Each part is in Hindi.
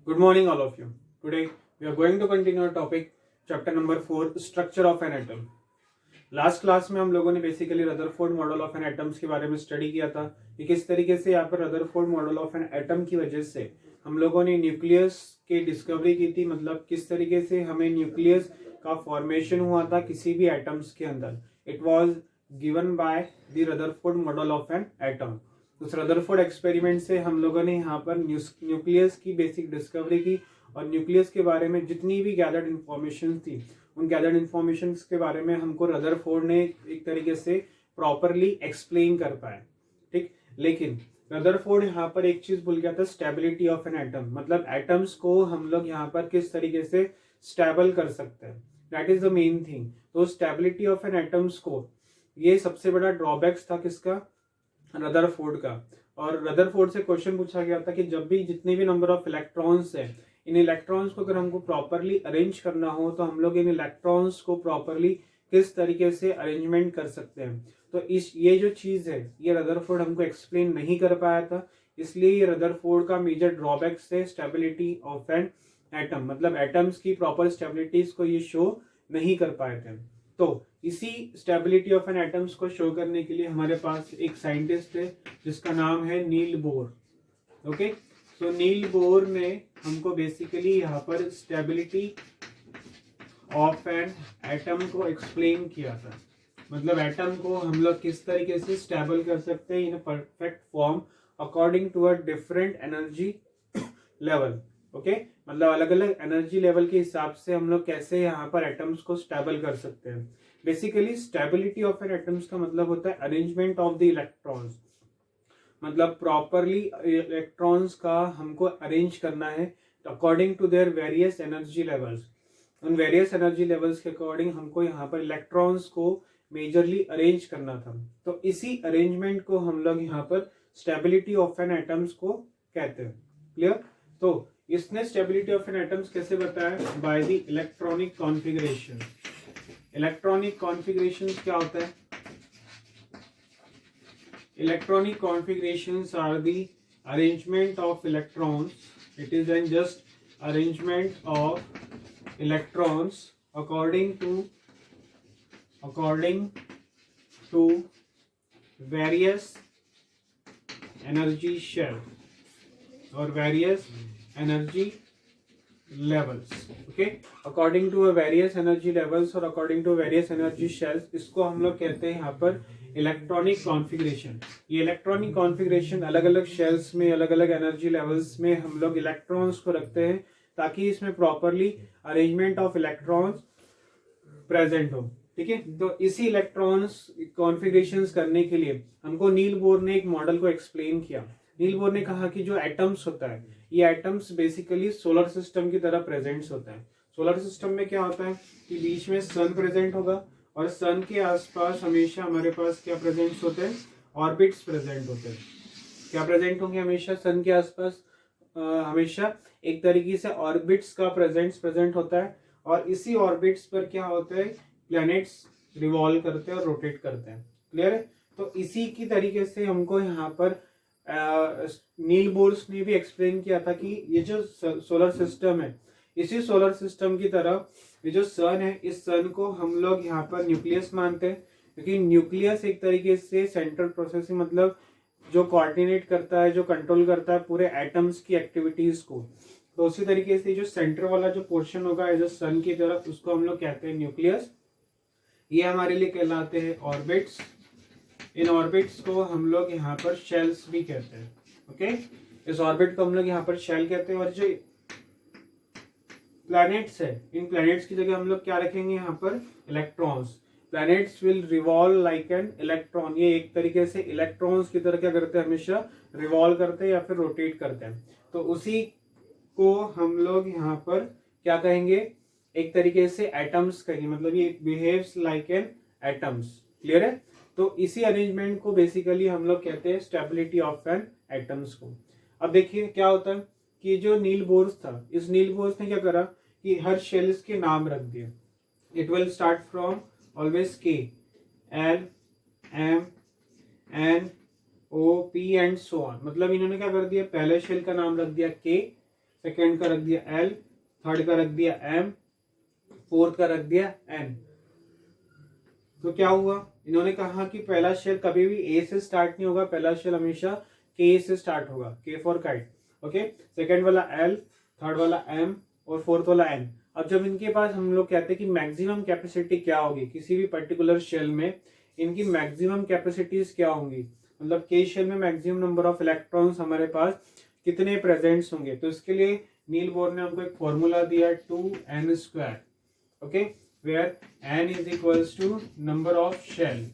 Good morning, all of you. Today we are going to continue our topic, chapter number 4, structure of an atom. Last class में हम लोगों ने basically Rutherford model of an atoms के बारे में स्टडी किया था कि किस तरीके से यहाँ पर Rutherford model of an atom की वजह से हम लोगों ने न्यूक्लियस की डिस्कवरी की थी, मतलब किस तरीके से हमें न्यूक्लियस का फॉर्मेशन हुआ था किसी भी एटम्स के अंदर. It was given by the Rutherford model of an atom. उस रदरफोर्ड एक्सपेरिमेंट से हम लोगों ने यहाँ पर न्यूक्लियस की बेसिक डिस्कवरी की और न्यूक्लियस के बारे में जितनी भी गैदर्ड इंफॉर्मेशन थी उन गैदर्ड इंफॉर्मेशन के बारे में हमको रदरफोर्ड ने एक तरीके से प्रॉपरली एक्सप्लेन कर पाया. ठीक, लेकिन रदरफोर्ड यहाँ पर एक चीज भूल गया था, स्टेबिलिटी ऑफ एन एटम. मतलब एटम्स को हम लोग यहाँ पर किस तरीके से स्टेबल कर सकते हैं, that is the main thing. तो स्टेबिलिटी ऑफ एन एटम्स को ये सबसे बड़ा ड्रॉबैक्स था किसका, रदरफोर्ड का. और रदरफोर्ड से क्वेश्चन पूछा गया था कि जब भी जितने भी नंबर ऑफ इलेक्ट्रॉन्स है, इन इलेक्ट्रॉन्स को अगर हमको प्रॉपरली अरेंज करना हो तो हम लोग इन इलेक्ट्रॉन्स को प्रॉपरली किस तरीके से अरेंजमेंट कर सकते हैं. तो ये जो चीज है ये रदरफोर्ड हमको एक्सप्लेन नहीं कर पाया था, इसलिए ये रदरफोर्ड का मेजर ड्रॉबैक्स है स्टेबिलिटी ऑफ एन एटम. मतलब एटम्स की प्रॉपर स्टेबिलिटीज को ये शो नहीं कर पाए थे. तो इसी स्टेबिलिटी ऑफ एन एटम्स को शो करने के लिए हमारे पास एक साइंटिस्ट है जिसका नाम है नील बोर. ओके, तो नील बोर ने हमको बेसिकली यहाँ पर स्टेबिलिटी ऑफ एन एटम को एक्सप्लेन किया था. मतलब एटम को हम लोग किस तरीके से स्टेबल कर सकते हैं in a perfect form according to a different energy level. Okay, मतलब अलग अलग एनर्जी लेवल के हिसाब से हम लोग कैसे यहाँ पर एटम्स को स्टेबल कर सकते हैं. Basically stability of an atoms का मतलब होता है अरेंजमेंट ऑफ द इलेक्ट्रॉन्स. मतलब प्रॉपरली इलेक्ट्रॉन्स का हमको अरेंज करना है according to their various energy levels. उन वेरियस एनर्जी लेवल्स के अकॉर्डिंग हमको यहाँ पर इलेक्ट्रॉन्स को मेजरली अरेंज करना था. तो इसी अरेंजमेंट को हम लोग यहाँ पर स्टेबिलिटी ऑफ एन एटम्स को कहते हैं. क्लियर? तो इसने स्टेबिलिटी ऑफ एन एटम्स कैसे बताया, by the electronic configuration. Electronic configuration क्या होता है? Electronic configurations are the arrangement of electrons. It is an just arrangement of electrons according to various energy shell or various energy levels. Okay, according to a various energy levels और according to various energy shells, इसको हम लोग कहते हैं यहाँ पर इलेक्ट्रॉनिक कॉन्फ़िगरेशन. ये इलेक्ट्रॉनिक कॉन्फ़िगरेशन अलग अलग शेल्स में अलग अलग एनर्जी लेवल्स में हम लोग इलेक्ट्रॉन्स को रखते हैं ताकि इसमें properly arrangement of electrons present हो. ठीक है, तो इसी इलेक्ट्रॉन्स कॉन्फ़िगरेशंस करने के लिए हमको नील बोर ने एक मॉडल को एक्सप्लेन किया. नील बोर ने कहा कि जो एटम्स होता है ये एटम्स बेसिकली सोलर सिस्टम की तरह प्रेजेंट्स होता है. सोलर सिस्टम में क्या होता है कि बीच में सन प्रेजेंट होगा और सन के आसपास हमेशा हमारे पास क्या प्रेजेंट्स होते हैं, ऑर्बिट्स प्रेजेंट होते हैं. क्या प्रेजेंट होंगे हमेशा सन के आसपास, हमेशा एक तरीके से ऑर्बिट्स का प्रेजेंट होता है. और इसी ऑर्बिट्स पर क्या होता है, प्लैनेट्स रिवॉल्व करते हैं और रोटेट करते हैं. क्लियर है? तो इसी की तरीके से हमको यहाँ पर नील बोर्स ने भी एक्सप्लेन किया था कि ये जो सोलर सिस्टम है इसी सोलर सिस्टम की तरह ये जो सन है इस सन को हम लोग यहाँ पर न्यूक्लियस मानते हैं, क्योंकि न्यूक्लियस एक तरीके से सेंट्रल प्रोसेसिंग मतलब जो कोऑर्डिनेट करता है, जो कंट्रोल करता है पूरे एटम्स की एक्टिविटीज को. तो उसी तरीके से जो सेंटर वाला जो पोर्शन होगा जो सन की तरफ उसको हम लोग कहते हैं न्यूक्लियस. ये हमारे लिए कहलाते हैं ऑर्बिट्स. इन ऑर्बिट्स को हम लोग यहाँ पर शेल्स भी कहते हैं. ओके, इस ऑर्बिट को हम लोग यहाँ पर शेल कहते हैं. और जो प्लैनेट्स है इन प्लैनेट्स की जगह हम लोग क्या रखेंगे यहाँ पर, electrons. Planets will revolve like an electron. ये एक तरीके से इलेक्ट्रॉन्स की तरह क्या करते हैं, हमेशा रिवॉल्व करते हैं या फिर रोटेट करते हैं. तो उसी को हम लोग यहाँ पर क्या कहेंगे, एक तरीके से एटम्स कहेंगे. मतलब ये behaves like an atoms. Clear है? तो इसी अरेंजमेंट को बेसिकली हम लोग कहते हैं स्टेबिलिटी ऑफ एन एटम्स को. अब देखिए क्या होता है कि जो नील बोर्स था, इस नील बोर्स ने क्या करा कि हर शेल्स के नाम रख दिए. It will start from always K, L, M, N, O, P and so on. मतलब इन्होंने क्या कर दिया, पहले शेल का नाम रख दिया के, सेकेंड का रख दिया L, थर्ड का रख दिया M, फोर्थ का रख दिया N। तो क्या हुआ, इन्होंने कहा कि पहला शेल कभी भी A से स्टार्ट नहीं होगा, पहला शेल हमेशा K से स्टार्ट होगा, K for kite. Okay, second वाला L, थर्ड वाला M और फोर्थ वाला N। अब जब इनके पास हम लोग कहते हैं कि मैक्सिमम कैपेसिटी क्या होगी किसी भी पर्टिकुलर शेल में, इनकी मैक्सिमम कैपेसिटीज क्या होंगी, मतलब के शेल में मैक्सिमम नंबर ऑफ इलेक्ट्रॉन्स हमारे पास कितने प्रेजेंट्स होंगे। तो इसके लिए नील बोर ने हमको एक फॉर्मूला दिया 2n², okay, where n is equals to number of shell,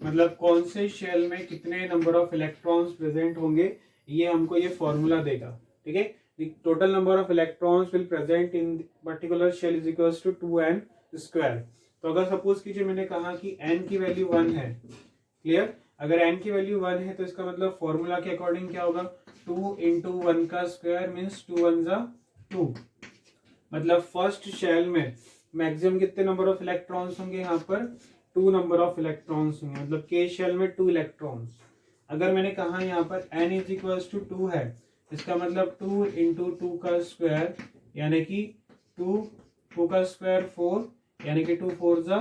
मतलब कौन से शेल में कितने नंबर ऑफ इलेक्ट्रॉन्स प्रेजेंट होंगे, ये हमको ये फॉर्मूला देगा। ठीक है, the total number of electrons will present in particular shell is equals to 2n²। तो अगर सपोज कीजिए मैंने कहा कि n की वैल्यू 1 है, क्लियर, अगर n की वैल्यू 1 है तो इसका मतलब फॉर्मूला के अकॉर्डिंग क्या होगा, 2 इंटू 1 का स्क्वायर मीन्स 2 1 जा 2, मतलब फर्स्ट शेल में मैक्सिमम कितने नंबर ऑफ इलेक्ट्रॉन्स होंगे, यहाँ पर 2 नंबर ऑफ इलेक्ट्रॉन्स होंगे, मतलब के शेल में 2 इलेक्ट्रॉन्स। अगर मैंने कहा यहाँ पर n इज इक्वल्स टू 2 है, इसका मतलब 2 इंटू 2 का स्क्वायर यानी कि 2 का स्क्वायर 4 यानी कि 2 4 जा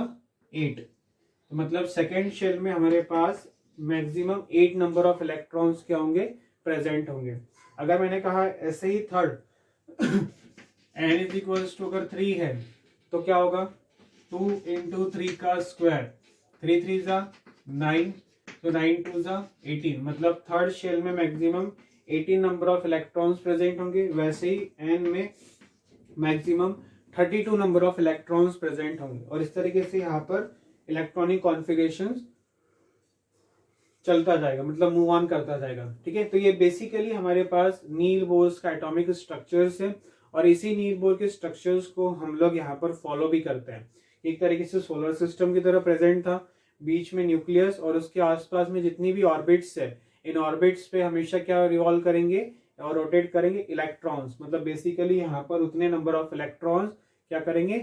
8। तो मतलब सेकेंड शेल में हमारे पास मैक्सिमम 8 नंबर ऑफ इलेक्ट्रॉन्स क्या होंगे, प्रेजेंट होंगे। अगर मैंने कहा ऐसे ही third n is equals to अगर 3 है तो क्या होगा, 2 इंटू 3 का स्क्वायर, 3 3 जा 9, तो 9 2 जा 18, मतलब थर्ड शेल में maximum 18 number of electrons present होंगे। वैसे ही n में maximum 32 number of electrons present होंगे, और इस तरीके से यहाँ पर इलेक्ट्रॉनिक कॉन्फ़िगरेशन चलता जाएगा, मतलब मूव ऑन करता जाएगा। ठीक है, तो ये बेसिकली हमारे पास नील बोर्स का एटॉमिक स्ट्रक्चर्स है, और इसी नील बोर के स्ट्रक्चर्स को हम लोग यहाँ पर फॉलो भी करते हैं। एक तरीके से सोलर सिस्टम की तरह प्रेजेंट था, बीच में न्यूक्लियस और उसके आसपास में जितनी भी ऑर्बिट्स है, इन ऑर्बिट्स पे हमेशा क्या रिवॉल्व करेंगे और रोटेट करेंगे, इलेक्ट्रॉन्स, मतलब बेसिकली यहाँ पर उतने नंबर ऑफ इलेक्ट्रॉन्स क्या करेंगे,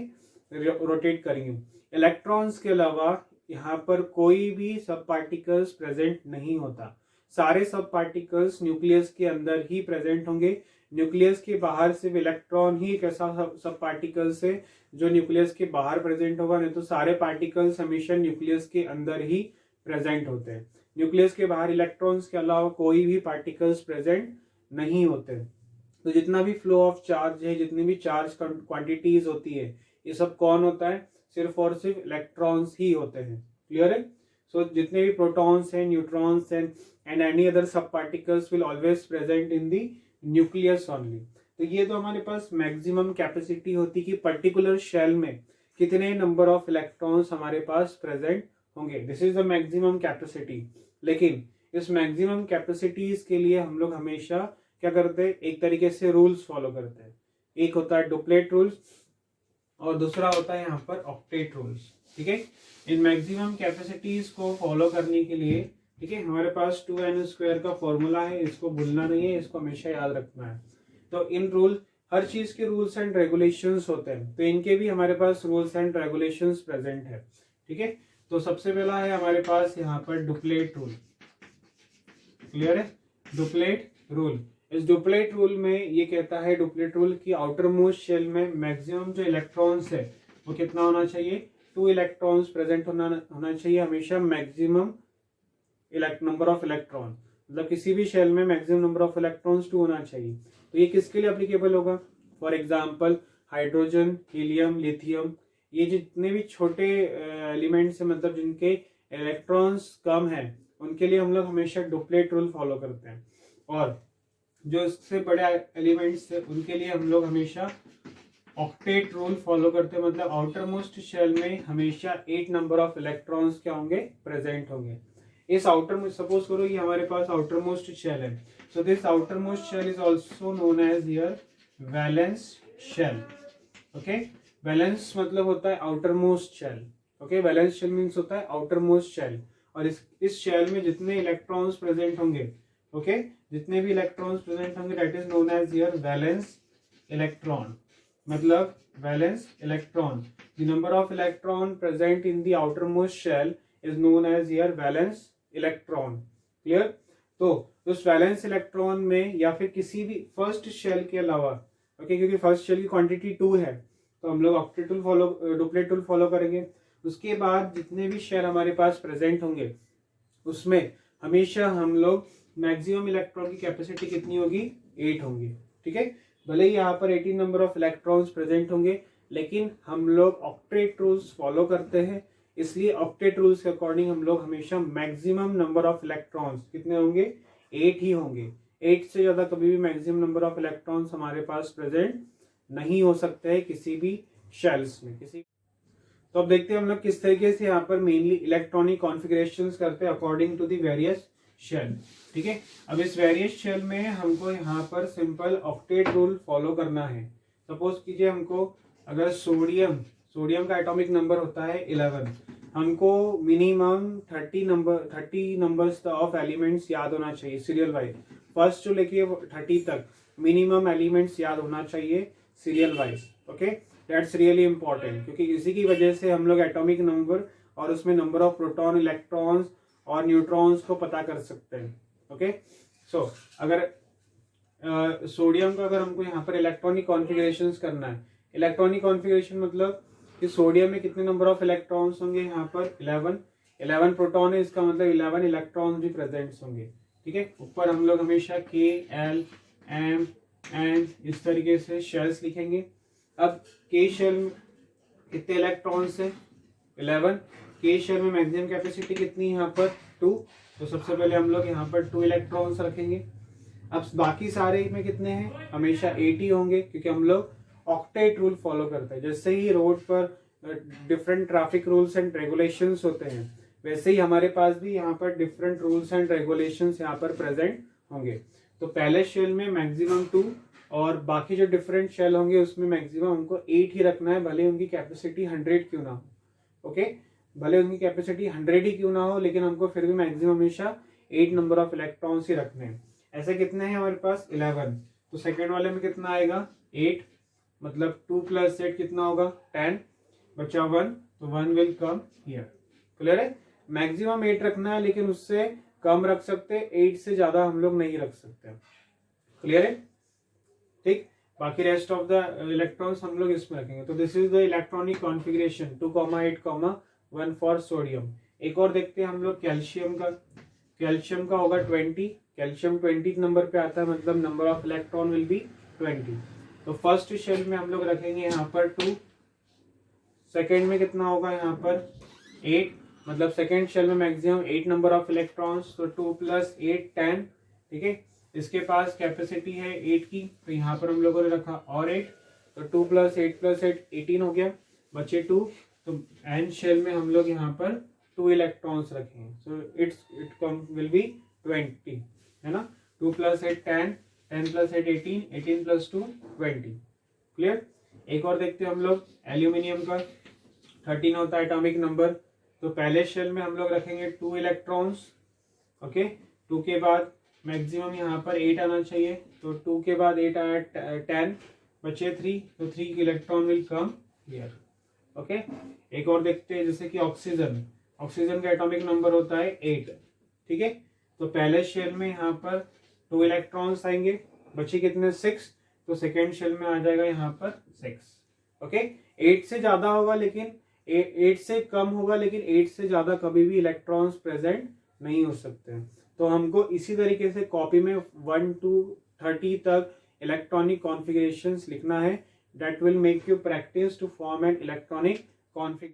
रोटेट करेंगे। इलेक्ट्रॉन्स के अलावा यहाँ पर कोई भी सब पार्टिकल्स प्रेजेंट नहीं होता, सारे सब पार्टिकल्स न्यूक्लियस के अंदर ही प्रेजेंट होंगे। न्यूक्लियस के बाहर सिर्फ इलेक्ट्रॉन ही एक ऐसा सब पार्टिकल्स है जो न्यूक्लियस के बाहर प्रेजेंट होगा, नहीं तो सारे पार्टिकल्स हमेशा न्यूक्लियस के अंदर ही प्रेजेंट होते हैं। न्यूक्लियस के बाहर इलेक्ट्रॉन्स के अलावा कोई भी पार्टिकल्स प्रेजेंट नहीं होते। तो जितना भी फ्लो ऑफ चार्ज है, जितनी भी चार्ज क्वांटिटीज होती है, ये सब कौन होता है, सिर्फ और सिर्फ इलेक्ट्रॉन्स ही होते हैं। क्लियर है, सो जितने भी प्रोटॉन्स हैं, न्यूट्रॉन्स हैं एंड एनी अदर सब particles will always present in the nucleus only. तो ये तो हमारे पास मैक्सिमम कैपेसिटी होती कि पर्टिकुलर शेल में कितने नंबर ऑफ इलेक्ट्रॉन्स हमारे पास प्रेजेंट होंगे, this is the maximum capacity. लेकिन इस मैक्सिमम कैपेसिटीज के लिए हम लोग हमेशा क्या करते हैं, एक तरीके से रूल्स फॉलो करते हैं। एक होता है डुप्लेट रूल्स और दूसरा होता है यहाँ पर ऑक्टेट रूल्स। ठीक है, इन मैक्सिमम कैपेसिटीज को फॉलो करने के लिए, ठीक है, हमारे पास 2n² का फॉर्मूला है, इसको भूलना नहीं है, इसको हमेशा याद रखना है। तो इन रूल, हर चीज के रूल्स एंड रेगुलेशंस होते हैं, तो इनके भी हमारे पास रूल्स एंड रेगुलेशंस प्रेजेंट है। ठीक है, तो सबसे पहला है हमारे पास यहाँ पर डुप्लेट रूल। क्लियर है, डुप्लेट रूल। इस डुप्लेट रूल में ये कहता है, डुप्लेट रूल की आउटर मोस्ट शेल में मैक्सिमम जो इलेक्ट्रॉन्स है वो कितना होना चाहिए, 2 इलेक्ट्रॉन्स प्रेजेंट होना चाहिए हमेशा, मैक्सिमम नंबर ऑफ इलेक्ट्रॉन, मतलब किसी भी शेल में मैक्सिमम नंबर ऑफ इलेक्ट्रॉन्स 2 होना चाहिए। तो ये किसके लिए एप्लीकेबल होगा, for example hydrogen, helium, lithium, ये जितने भी छोटे एलिमेंट्स हैं, मतलब जिनके इलेक्ट्रॉन्स कम है, उनके लिए हम लोग हमेशा डुप्लेट रूल फॉलो करते हैं, और जो इससे बड़े एलिमेंट्स है उनके लिए हम लोग हमेशा ऑक्टेट रूल फॉलो करते हैं, मतलब आउटर मोस्ट शेल में हमेशा 8 नंबर ऑफ इलेक्ट्रॉन्स क्या होंगे, प्रेजेंट होंगे। इस आउटर में सपोज करो ये हमारे पास आउटर मोस्ट शेल है, so this outermost shell is also known as here valence shell. Okay, valence मतलब होता है outermost shell. Okay, valence shell means होता है आउटर मोस्ट शेल, और इस शेल में जितने इलेक्ट्रॉन्स प्रेजेंट होंगे, ओके, जितने भी इलेक्ट्रॉन्स प्रेजेंट होंगे that is known as here valence electron, मतलब valence electron. The number of electron present in the outermost shell is known as here valence electron. Clear, तो उस वैलेंस इलेक्ट्रॉन में या फिर किसी भी फर्स्ट शेल के अलावा ओके, क्योंकि फर्स्ट शेल की क्वांटिटी 2 है तो हम लोग octet rule follow, duplet rule follow करेंगे। उसके बाद जितने भी शेल हमारे पास प्रेजेंट होंगे उसमें हमेशा हम लोग मैक्सिमम इलेक्ट्रॉन की कैपेसिटी कितनी होगी, 8 होंगी। ठीक है, भले ही यहाँ पर 18 नंबर ऑफ इलेक्ट्रॉन्स प्रेजेंट होंगे लेकिन हम लोग ऑक्टेट रूल्स फॉलो करते हैं, इसलिए ऑक्टेट रूल्स के अकॉर्डिंग हम लोग हमेशा मैक्सिमम नंबर ऑफ इलेक्ट्रॉन्स कितने होंगे, 8 ही होंगे। 8 से ज्यादा कभी भी मैक्सिमम नंबर ऑफ इलेक्ट्रॉन्स हमारे पास प्रेजेंट नहीं हो सकते हैं किसी भी शेल्स में। किसी तो अब देखते हैं हम लोग किस तरीके से यहाँ पर मेनली इलेक्ट्रॉनिक कॉन्फ़िगरेशंस करते हैं according to the various shell. ठीक है, अब इस वेरियस शेल में हमको यहाँ पर सिंपल ऑक्टेट रूल फॉलो करना है। सपोज कीजिए हमको अगर सोडियम का एटॉमिक नंबर होता है 11, हमको मिनिमम 30 नंबर्स ऑफ एलिमेंट्स याद होना चाहिए सीरियल वाइज, फर्स्ट जो लेके 30 तक मिनिमम एलिमेंट्स याद होना चाहिए serial wise. Okay, that's really important, क्योंकि इसी की वजह से हम लोग एटॉमिक नंबर और उसमें नंबर ऑफ प्रोटॉन, इलेक्ट्रॉन्स और न्यूट्रॉन्स को पता कर सकते हैं। ओके, सो अगर सोडियम का अगर हमको यहाँ पर इलेक्ट्रॉनिक कॉन्फ़िगरेशंस करना है, इलेक्ट्रॉनिक कॉन्फ़िगरेशन मतलब कि सोडियम में कितने नंबर ऑफ इलेक्ट्रॉन्स होंगे, यहाँ पर 11 प्रोटॉन है, इसका मतलब 11 इलेक्ट्रॉन्स भी प्रेजेंट होंगे। ठीक है, ऊपर हम लोग हमेशा K, L, M, N इस तरीके से शेल्स लिखेंगे। अब K शेल में कितने इलेक्ट्रॉन्स है, 11। K शेल में मैक्सिमम कैपेसिटी कितनी है यहाँ पर 2, तो सबसे पहले हम लोग यहाँ पर 2 इलेक्ट्रॉन्स रखेंगे। अब बाकी सारे में कितने हैं, हमेशा 8 ही होंगे, क्योंकि हम लोग ऑक्टेट रूल फॉलो करते हैं। जैसे ही रोड पर different traffic rules and regulations होते हैं, वैसे ही हमारे पास भी यहाँ पर डिफरेंट रूल्स एंड रेगुलेशंस यहाँ पर प्रेजेंट होंगे। तो पहले शेल में मैक्सिमम 2 और बाकी जो डिफरेंट शेल होंगे उसमें मैक्सिमम हमको 8 ही रखना है, भले उनकी कैपेसिटी 100 क्यों ना हो। ओके, भले उनकी कैपेसिटी 100 ही क्यों ना हो, लेकिन हमको फिर भी मैक्सिमम हमेशा 8 नंबर ऑफ इलेक्ट्रॉन्स ही रखने हैं। ऐसे कितने हैं हमारे पास, 11, तो सेकेंड वाले में कितना आएगा, 8, मतलब 2 + 8 कितना होगा, 10, बचा 1, तो 1 विल कम हियर। क्लियर है, मैक्सिमम 8 रखना है, लेकिन उससे कम रख सकते, 8 से ज्यादा हम लोग नहीं रख सकते। क्लियर है, ठीक, बाकी रेस्ट ऑफ द इलेक्ट्रॉन्स हम लोग इसमें रखेंगे। तो this is the electronic configuration 2,8,1 for sodium. एक और देखते हैं हम लोग कैल्शियम का होगा 20, कैल्शियम 20 नंबर पे आता है, मतलब number of electron will be 20। तो फर्स्ट शेल में हम लोग रखेंगे यहाँ पर 2, सेकेंड में कितना होगा यहाँ पर 8, मतलब सेकेंड शेल में मैक्सिमम 8 नंबर ऑफ इलेक्ट्रॉन्स, तो 2 + 8 10। ठीक है, इसके पास कैपेसिटी है 8 की, तो यहाँ पर हम लोगों ने रखा और 8, तो 2 + 8 + 8 18 हो गया, बचे 2, तो एन शेल में हम लोग यहाँ पर 2 इलेक्ट्रॉन्स रखेंगे, सो इट विल बी 20, है ना। 2 + 8 10, 10 + 8 18, 18 + 2 20। क्लियर, एक और देखते हैं हम लोग एल्यूमिनियम का 13 होता है एटॉमिक नंबर, तो पहले शेल में हम लोग रखेंगे 2 इलेक्ट्रॉन्स। ओके, 2 के बाद मैक्सिमम यहाँ पर 8 आना चाहिए, तो 2 के बाद 8 आया 10, बचे 3, तो 3 electron will come here. Okay, एक और देखते हैं जैसे कि ऑक्सीजन का एटॉमिक नंबर होता है 8। ठीक है, तो पहले शेल में यहाँ पर 2 इलेक्ट्रॉन्स आएंगे, बचे कितने 6, तो सेकेंड शेल में आ जाएगा यहाँ पर 6। ओके, 8 से ज्यादा होगा लेकिन 8 से कम होगा, लेकिन 8 से ज्यादा कभी भी इलेक्ट्रॉन्स प्रेजेंट नहीं हो सकते। तो हमको इसी तरीके से कॉपी में 1 to 30 तक इलेक्ट्रॉनिक कॉन्फ़िगरेशंस लिखना है। That will make you practice to form an electronic configuration.